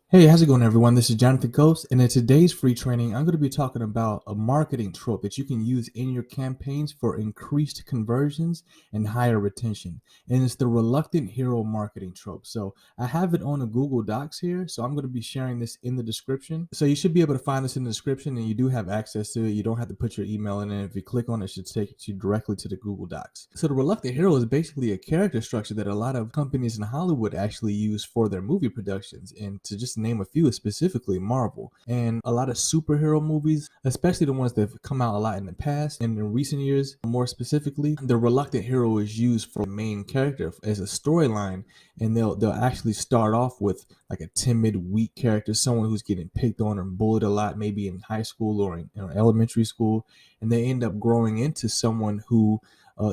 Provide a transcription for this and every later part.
Hey, how's it going, everyone? This is Jonathan Coast, and in today's free training, I'm going to be talking about a marketing trope that you can use in your campaigns for increased conversions and higher retention. And it's the reluctant hero marketing trope. So I have it on a Google Docs here, so I'm going to be sharing this in the description. So you should be able to find this in the description, and you do have access to it. You don't have to put your email in, and if you click on it, it should take you directly to the Google Docs. So the reluctant hero is basically a character structure that a lot of companies in Hollywood actually use for their movie productions, and to just name a few, specifically Marvel. And a lot of superhero movies, especially the ones that have come out a lot in the past and in recent years, more specifically, the reluctant hero is used for the main character as a storyline, and they'll actually start off with like a timid, weak character, someone who's getting picked on or bullied a lot, maybe in high school or in elementary school, and they end up growing into someone who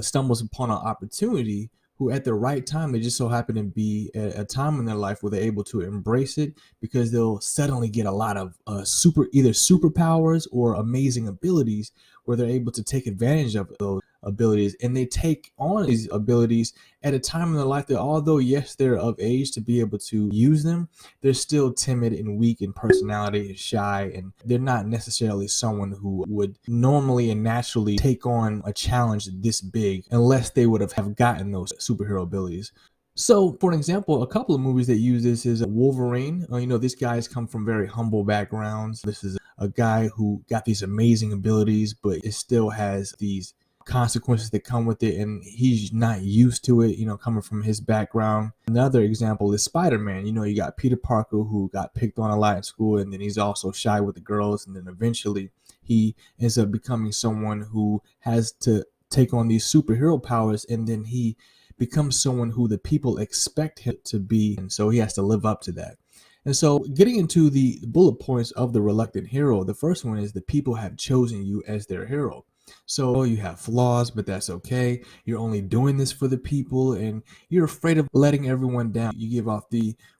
stumbles upon an opportunity, who at the right time, they just so happen to be at a time in their life where they're able to embrace it, because they'll suddenly get a lot of either superpowers or amazing abilities, where they're able to take advantage of those abilities, and they take on these abilities at a time in their life that, although yes, they're of age to be able to use them, they're still timid and weak in personality and shy, and they're not necessarily someone who would normally and naturally take on a challenge this big unless they would have gotten those superhero abilities. So, for an example, a couple of movies that use this is Wolverine. These guys come from very humble backgrounds. This is a guy who got these amazing abilities, but it still has these consequences that come with it, and he's not used to it, coming from his background. Another example is Spider-Man. You got Peter Parker, who got picked on a lot in school, and then he's also shy with the girls, and then eventually he ends up becoming someone who has to take on these superhero powers, and then he becomes someone who the people expect him to be, and so he has to live up to that. And so, getting into the bullet points of the reluctant hero, the first one is the people have chosen you as their hero. So you have flaws, but that's okay. You're only doing this for the people, and you're afraid of letting everyone down. You give off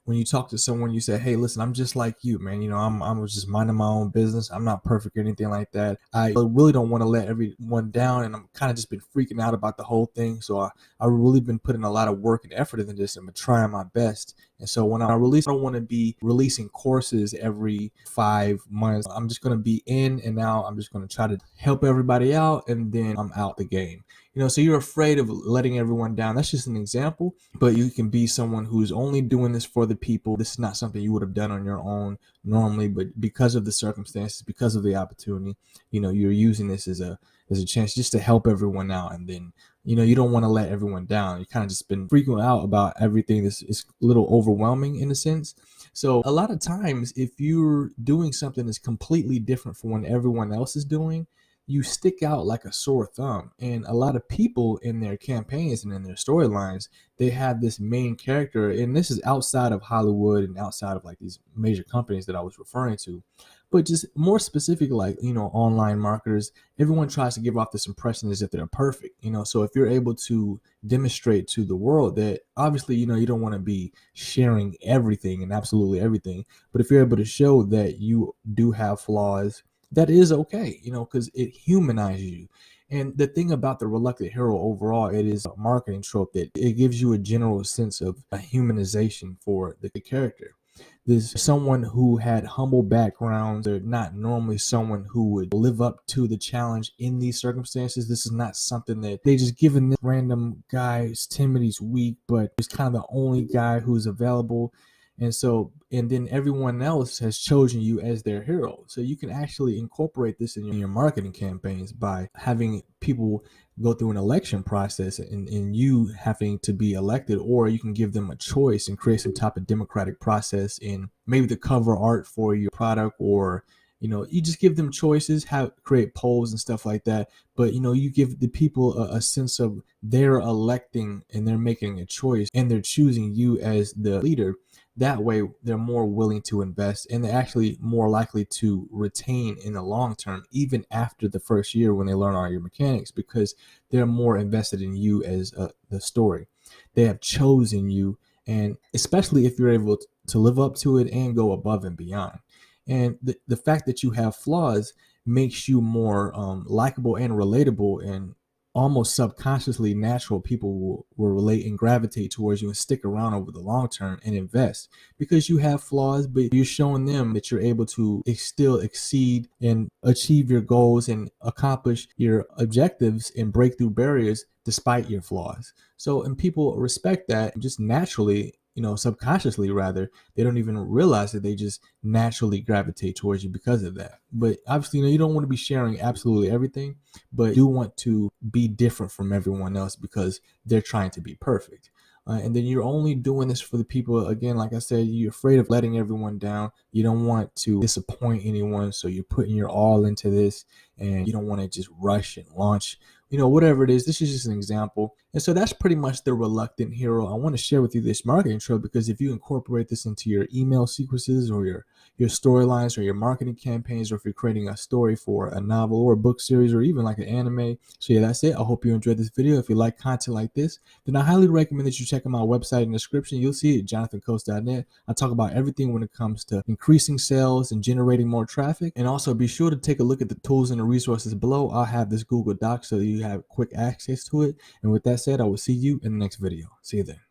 when you talk to someone, you say, "Hey, listen, I'm just like you, man. I'm just minding my own business. I'm not perfect or anything like that. I really don't want to let everyone down, and I'm kind of just been freaking out about the whole thing. So I really been putting a lot of work and effort into this, and I'm trying my best. And so when I release, I don't want to be releasing courses every 5 months. I'm just going to be in and out. I'm just going to try to help everybody out, and then I'm out the game. So you're afraid of letting everyone down. That's just an example, but you can be someone who's only doing this for the people. This is not something you would have done on your own normally, but because of the circumstances, because of the opportunity, you're using this as a chance just to help everyone out. And then you don't want to let everyone down. You kind of just been freaking out about everything. This is a little overwhelming in a sense. So a lot of times, if you're doing something that's completely different from what everyone else is doing, you stick out like a sore thumb. And a lot of people in their campaigns and in their storylines, they have this main character, and this is outside of Hollywood and outside of like these major companies that I was referring to, but just more specific, like, online marketers, everyone tries to give off this impression as if they're perfect. So if you're able to demonstrate to the world that, obviously, you don't want to be sharing everything and absolutely everything, but if you're able to show that you do have flaws, that is okay, because it humanizes you. And the thing about the reluctant hero overall, it is a marketing trope that it gives you a general sense of a humanization for the character. There's someone who had humble backgrounds. They're not normally someone who would live up to the challenge in these circumstances. This is not something that they just given this random guy. He's timid, he's weak, but he's kind of the only guy who's available. And then everyone else has chosen you as their hero. So you can actually incorporate this in your marketing campaigns by having people go through an election process, and you having to be elected, or you can give them a choice and create some type of democratic process in maybe the cover art for your product, or you just give them choices, how create polls and stuff like that. But you give the people a sense of they're electing and they're making a choice and they're choosing you as the leader. That way they're more willing to invest, and they're actually more likely to retain in the long term, even after the first year when they learn all your mechanics, because they're more invested in you as the story. They have chosen you, and especially if you're able to live up to it and go above and beyond. And the fact that you have flaws makes you more likable and relatable, and almost subconsciously natural, people will relate and gravitate towards you and stick around over the long term and invest because you have flaws, but you're showing them that you're able to still exceed and achieve your goals and accomplish your objectives and break through barriers despite your flaws. So, and people respect that just naturally, subconsciously rather. They don't even realize that they just naturally gravitate towards you because of that. But obviously, you don't want to be sharing absolutely everything, but you do want to be different from everyone else because they're trying to be perfect. And then you're only doing this for the people, again, like I said, you're afraid of letting everyone down. You don't want to disappoint anyone. So you're putting your all into this and you don't want to just rush and launch, whatever it is. This is just an example. And so that's pretty much the reluctant hero. I want to share with you this marketing trope because if you incorporate this into your email sequences or your storylines or your marketing campaigns, or if you're creating a story for a novel or a book series or even like an anime. So yeah, that's it. I hope you enjoyed this video. If you like content like this, then I highly recommend that you check out my website in the description. You'll see it, jonathancoast.net. I talk about everything when it comes to increasing sales and generating more traffic. And also be sure to take a look at the tools and the resources below. I'll have this Google Doc so you have quick access to it. And with that said, I will see you in the next video. See you then.